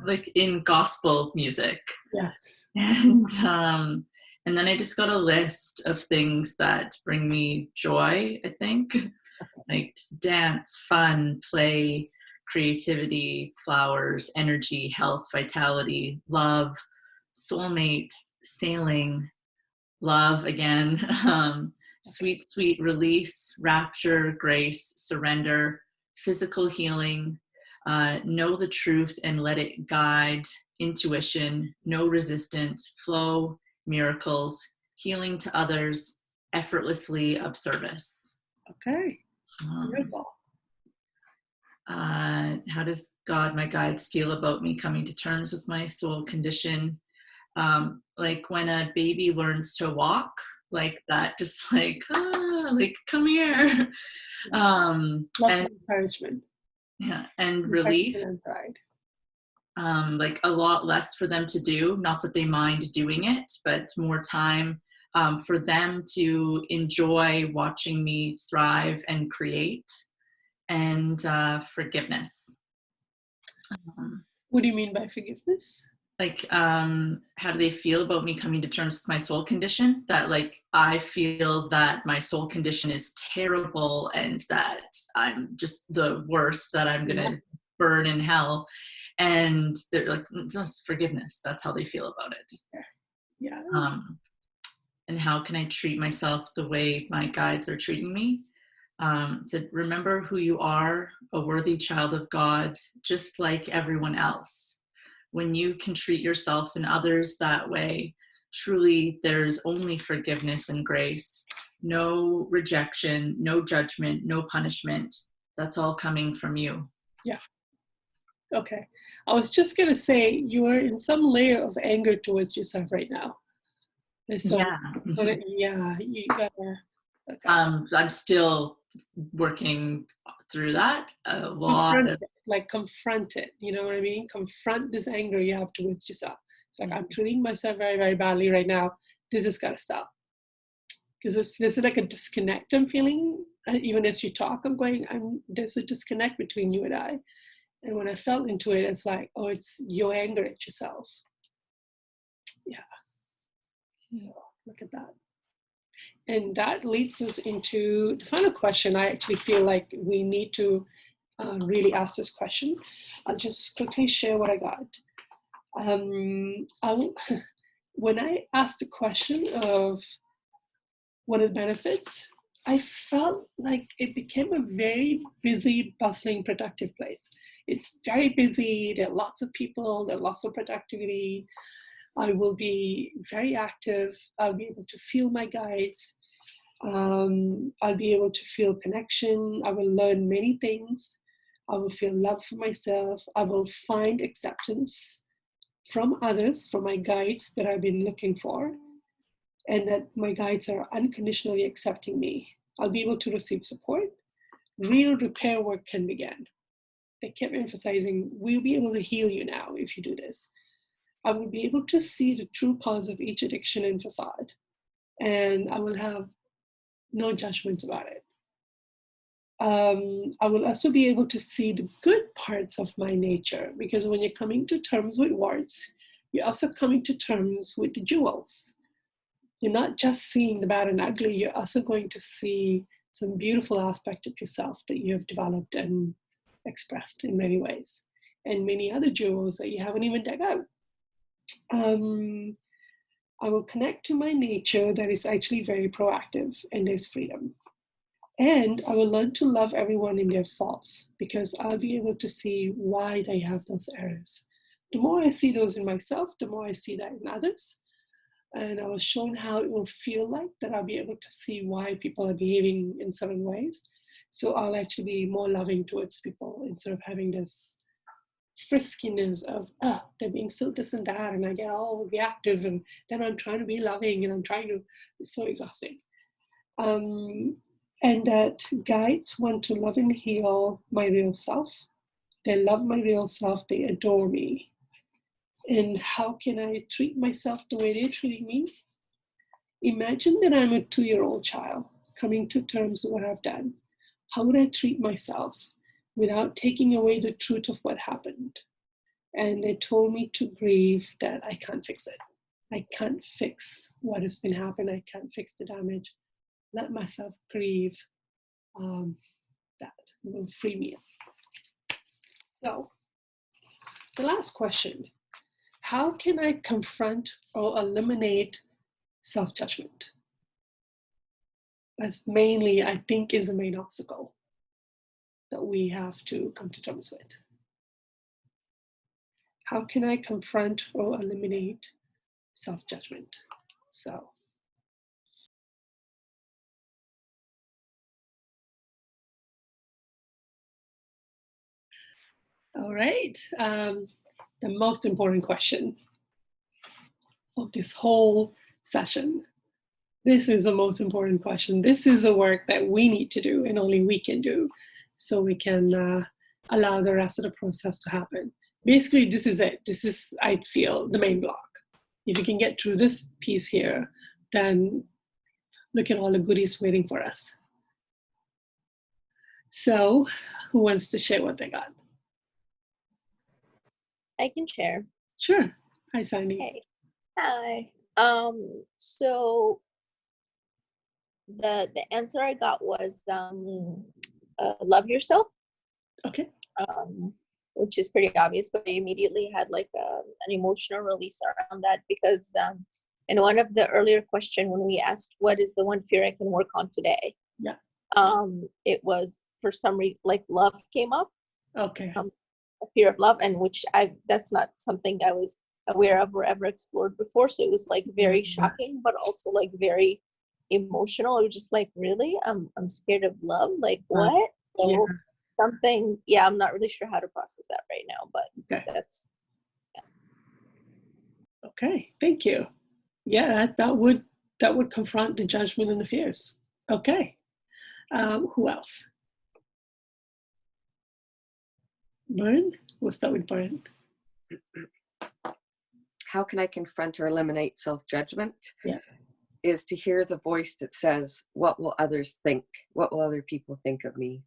like in gospel music. Yes. And then I just got a list of things that bring me joy, I think. Like just dance, fun, play, creativity, flowers, energy, health, vitality, love, soulmate, sailing, love again, sweet, sweet release, rapture, grace, surrender, physical healing, know the truth and let it guide, intuition, no resistance, flow, miracles, healing to others, effortlessly of service. Okay. Beautiful. How does God, my guides, feel about me coming to terms with my soul condition? Like when a baby learns to walk, like that, just like come here. Lots of encouragement. Yeah, and relief. And pride. Like a lot less for them to do, not that they mind doing it, but more time for them to enjoy watching me thrive and create, and forgiveness. What do you mean by forgiveness? Like, how do they feel about me coming to terms with my soul condition? That like, I feel that my soul condition is terrible and that I'm just the worst, that I'm going to burn in hell. And they're like, just forgiveness. That's how they feel about it. Yeah. And how can I treat myself the way my guides are treating me? Said, remember who you are, a worthy child of God, just like everyone else. When you can treat yourself and others that way, truly there's only forgiveness and grace. No rejection, no judgment, no punishment. That's all coming from you. Yeah. Okay. I was just going to say, you are in some layer of anger towards yourself right now. So, you gotta. Okay. I'm still working through that a lot. Confront it. You know what I mean? Confront this anger you have towards yourself. It's like, I'm treating myself very, very badly right now. This has got to stop. Because there's like a disconnect I'm feeling. Even as you talk, there's a disconnect between you and I. And when I felt into it, it's like, oh, it's your anger at yourself. Yeah. So look at that. And that leads us into the final question. I actually feel like we need to really ask this question. I'll just quickly share what I got. When I asked the question of what are the benefits, I felt like it became a very busy, bustling, productive place. It's very busy. There are lots of people. There are lots of productivity. I will be very active. I'll be able to feel my guides. I'll be able to feel connection. I will learn many things. I will feel love for myself. I will find acceptance from others, from my guides that I've been looking for, and that my guides are unconditionally accepting me. I'll be able to receive support. Real repair work can begin. They kept emphasizing, we'll be able to heal you now if you do this. I will be able to see the true cause of each addiction and facade, and I will have no judgments about it. I will also be able to see the good parts of my nature, because when you're coming to terms with warts, you're also coming to terms with the jewels. You're not just seeing the bad and ugly, you're also going to see some beautiful aspect of yourself that you have developed and expressed in many ways, and many other jewels that you haven't even dug out. I will connect to my nature that is actually very proactive, and there's freedom. And I will learn to love everyone in their faults, because I'll be able to see why they have those errors. The more I see those in myself, the more I see that in others. And I was shown how it will feel like that I'll be able to see why people are behaving in certain ways. So I'll actually be more loving towards people instead of having this friskiness of, they're being so this and that, and I get all reactive, and then I'm trying to be loving, and I'm trying to, it's so exhausting. And that guides want to love and heal my real self. They love my real self, they adore me. And how can I treat myself the way they're treating me? Imagine that I'm a 2-year-old child coming to terms with what I've done. How would I treat myself without taking away the truth of what happened? And they told me to grieve that I can't fix it. I can't fix what has been happening. I can't fix the damage. Let myself grieve. That will free me up. So, the last question. How can I confront or eliminate self-judgment? That's mainly, I think, is the main obstacle that we have to come to terms with. How can I confront or eliminate self-judgment? So, all right, the most important question of this whole session. This is the most important question. This is the work that we need to do and only we can do, so we can allow the rest of the process to happen. Basically, this is it. This is, I feel, the main block. If you can get through this piece here, then look at all the goodies waiting for us. So, who wants to share what they got? I can share. Sure. Hi, Sandy. Hey. Hi. So the answer I got was love yourself. Okay. Which is pretty obvious, but I immediately had like an emotional release around that, because in one of the earlier question when we asked what is the one fear I can work on today, yeah, it was for some reason like love came up. Okay. A fear of love, and which that's not something I was aware of or ever explored before, so it was like very shocking, but also like very emotional. It was just like, really, I'm scared of love, like what? So yeah. something, I'm not really sure how to process that right now, but okay. That's Okay, thank you. Yeah, that would confront the judgment and the fears. Okay, who else? Byrne? We'll start with Byrne. How can I confront or eliminate self-judgment? Yeah. Is to hear the voice that says, what will others think? What will other people think of me?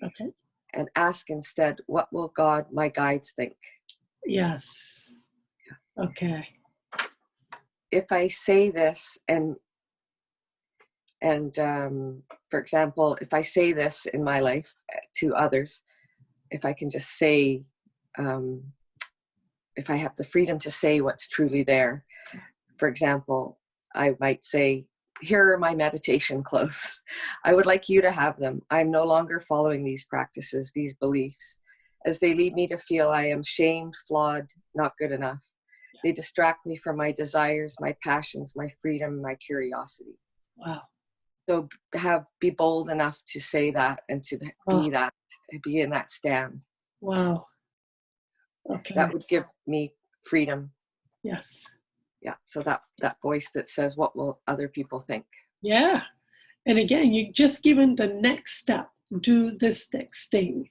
Okay. And ask instead, what will God, my guides, think? Yes. Okay. If I say this and for example, if I say this in my life to others, if I can just say, if I have the freedom to say what's truly there. For example, I might say, here are my meditation clothes. I would like you to have them. I'm no longer following these practices, these beliefs, as they lead me to feel I am shamed, flawed, not good enough. They distract me from my desires, my passions, my freedom, my curiosity. Wow. So be bold enough to say that and to be that, be in that stand. Wow. Okay. That would give me freedom. Yes. Yeah. So that voice that says, what will other people think? Yeah. And again, you just given the next step, do this next thing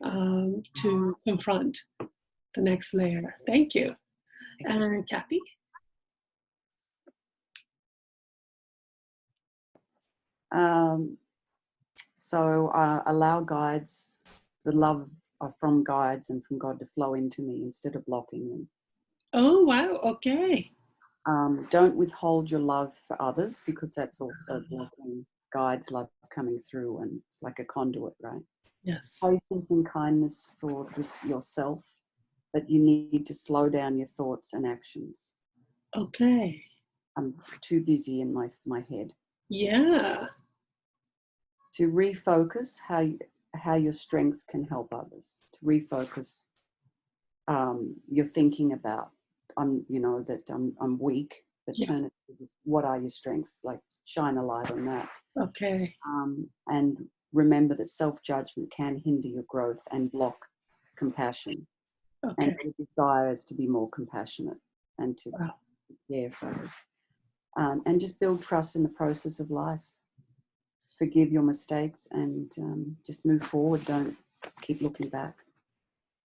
to confront the next layer. Thank you. And Kathy? So allow guides, the love from guides and from God to flow into me instead of blocking them. Oh, wow. Okay. Don't withhold your love for others, because that's also blocking guides' love coming through, and it's like a conduit, right? Yes. Patience and kindness for this yourself, but you need to slow down your thoughts and actions. Okay. I'm too busy in my head. Yeah. To refocus how your strengths can help others. To refocus your thinking about, I'm weak, but turn it to what are your strengths? Like shine a light on that. Okay. And remember that self-judgment can hinder your growth and block compassion. Okay. And your desire is to be more compassionate and to care for others. And just build trust in the process of life. Forgive your mistakes and just move forward. Don't keep looking back.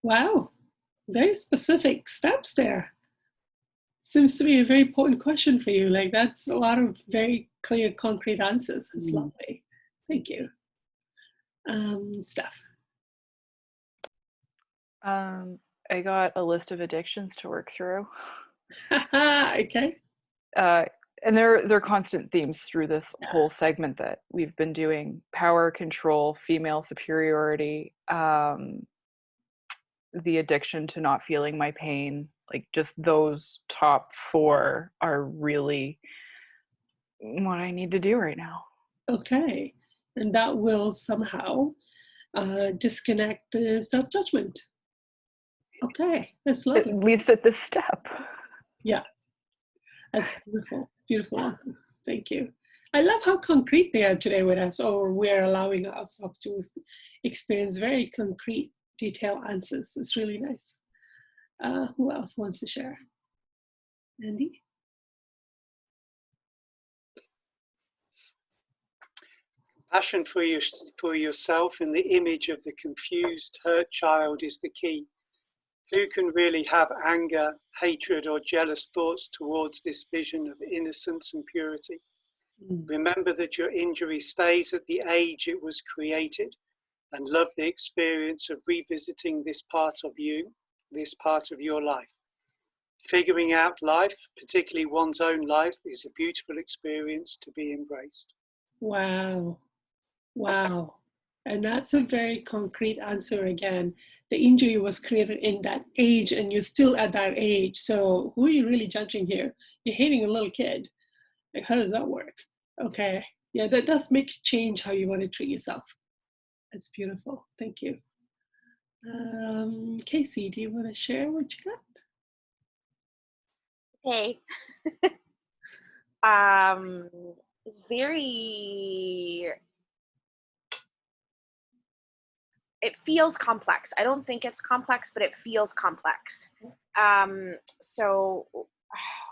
Wow. Very specific steps there. Seems to be a very important question for you. Like that's a lot of very clear, concrete answers. It's lovely. Thank you. Steph. I got a list of addictions to work through. Okay. And they're constant themes through this whole segment that we've been doing: power, control, female superiority, the addiction to not feeling my pain. Like just those top 4 are really what I need to do right now. Okay. And that will somehow disconnect the self-judgment. Okay. That's lovely. At least at this step. Yeah. That's beautiful. Beautiful answers. Thank you. I love how concrete they are today with us, or we're allowing ourselves to experience very concrete, detailed answers. It's really nice. Who else wants to share? Andy? Passion for yourself and the image of the confused, hurt child is the key. Who can really have anger, hatred, or jealous thoughts towards this vision of innocence and purity? Remember that your injury stays at the age it was created, and love the experience of revisiting this part of you, this part of your life. Figuring out life, particularly one's own life, is a beautiful experience to be embraced. Wow. Wow. And that's a very concrete answer again. The injury was created in that age and you're still at that age. So who are you really judging here? You're hating a little kid. Like, how does that work? Okay. Yeah, that does make you change how you want to treat yourself. That's beautiful. Thank you. Casey, do you want to share what you got? Okay. It's very, it feels complex. I don't think it's complex, but it feels complex. So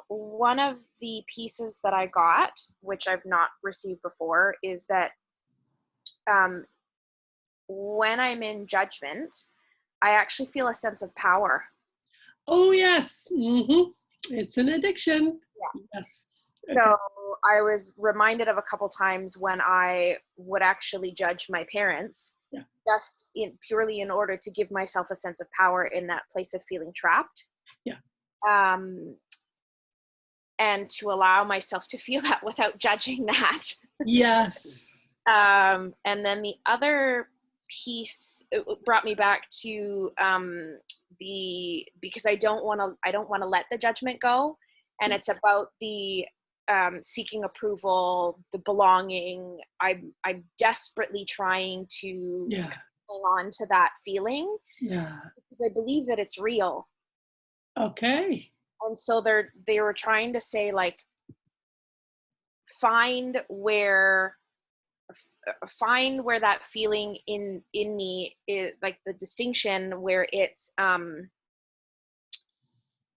one of the pieces that I got, which I've not received before, is that when I'm in judgment, I actually feel a sense of power. Oh, yes. Mm-hmm. It's an addiction. Yeah. Yes. Okay. So I was reminded of a couple times when I would actually judge my parents, just purely in order to give myself a sense of power in that place of feeling trapped. Yeah. And to allow myself to feel that without judging that. Yes. And then the other piece, it brought me back to because I don't want to let the judgment go, and it's about the seeking approval, the belonging. I'm desperately trying to hang on to that feeling, because I believe that it's real. Okay. And so they were trying to say, like, find where that feeling in me is, like the distinction where it's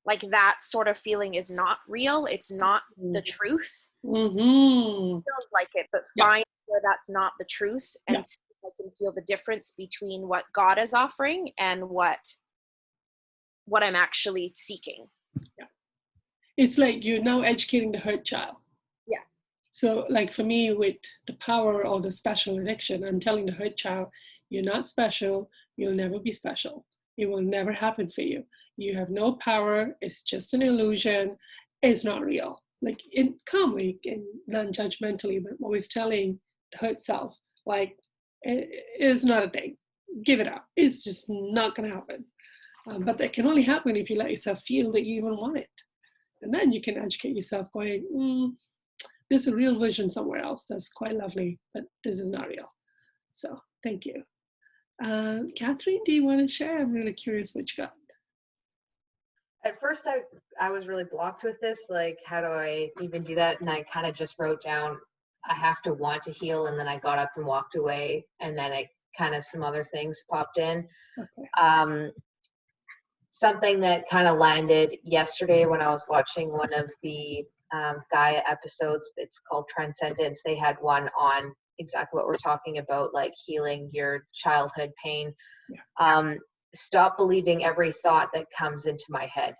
like that sort of feeling is not real, it's not the truth. Mm-hmm. It feels like it, but find where that's not the truth, and see if I can feel the difference between what God is offering and what I'm actually seeking. It's like you're now educating the hurt child. Yeah. So like for me, with the power or the special addiction, I'm telling the hurt child, you're not special, you'll never be special. It will never happen for you. You have no power, it's just an illusion, it's not real. Like calmly and non-judgmentally, but always telling the hurt self, like, it's not a thing. Give it up. It's just not gonna happen. But that can only happen if you let yourself feel that you even want it. And then you can educate yourself going, there's a real vision somewhere else that's quite lovely, but this is not real. So thank you. Catherine, do you want to share? I'm really curious what you got. At first, I was really blocked with this. Like, how do I even do that? And I kind of just wrote down, I have to want to heal. And then I got up and walked away. And then some other things popped in. Okay. Something that kind of landed yesterday when I was watching one of the Gaia episodes. It's called Transcendence. They had one on exactly what we're talking about, like healing your childhood pain. Stop believing every thought that comes into my head.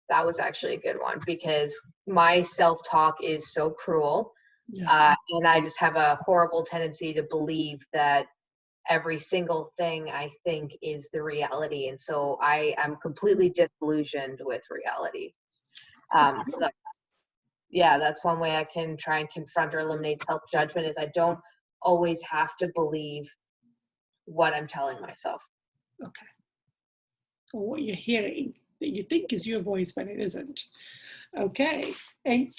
That was actually a good one, because my self-talk is so cruel. And I just have a horrible tendency to believe that every single thing I think is the reality. And so I am completely disillusioned with reality. So that's one way I can try and confront or eliminate self-judgment, is I don't always have to believe what I'm telling myself. Okay. Or what you're hearing that you think is your voice, but it isn't. Okay. And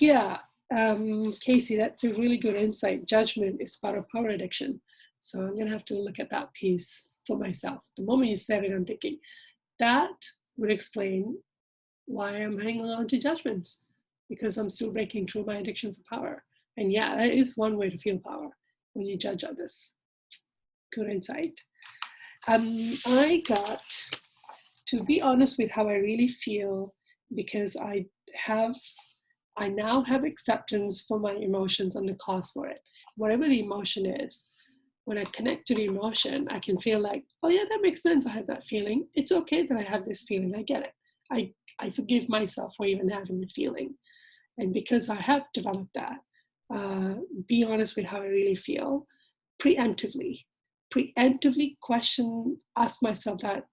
Casey, that's a really good insight. Judgment is part of power addiction. So I'm going to have to look at that piece for myself. The moment you said it, I'm thinking that would explain why I'm hanging on to judgments, because I'm still breaking through my addiction for power. And that is one way to feel power, when you judge others. Good insight. I got to be honest with how I really feel, because I now have acceptance for my emotions and the cause for it. Whatever the emotion is, when I connect to the emotion, I can feel like, oh yeah, that makes sense. I have that feeling. It's okay that I have this feeling. I get it. I forgive myself for even having the feeling. And because I have developed that, be honest with how I really feel, preemptively ask myself that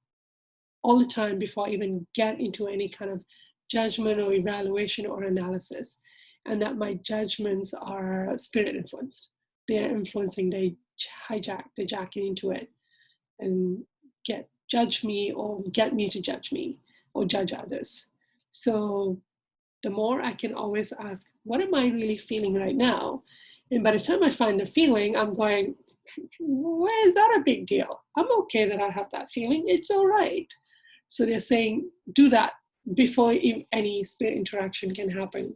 all the time before I even get into any kind of judgment or evaluation or analysis. And that my judgments are spirit influenced. They're influencing, they're jacking into it and judge me or get me to judge me or judge others. So the more I can always ask, what am I really feeling right now? And by the time I find the feeling, I'm going, why is that a big deal? I'm okay that I have that feeling. It's all right. So they're saying, do that before any spirit interaction can happen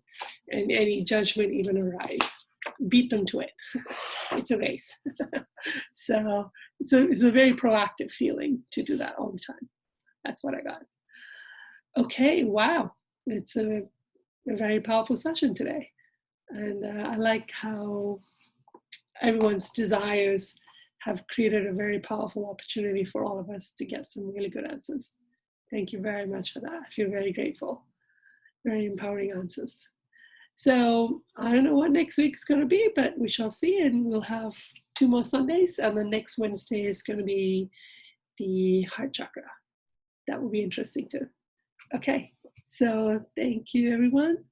and any judgment even arise. Beat them to it. It's a race. So it's a very proactive feeling to do that all the time. That's what I got. Okay, wow. It's a very powerful session today. And I like how everyone's desires have created a very powerful opportunity for all of us to get some really good answers. Thank you very much for that. I feel very grateful. Very empowering answers. So I don't know what next week is going to be, but we shall see. And we'll have 2 more Sundays. And the next Wednesday is going to be the heart chakra. That will be interesting too. Okay. So thank you, everyone.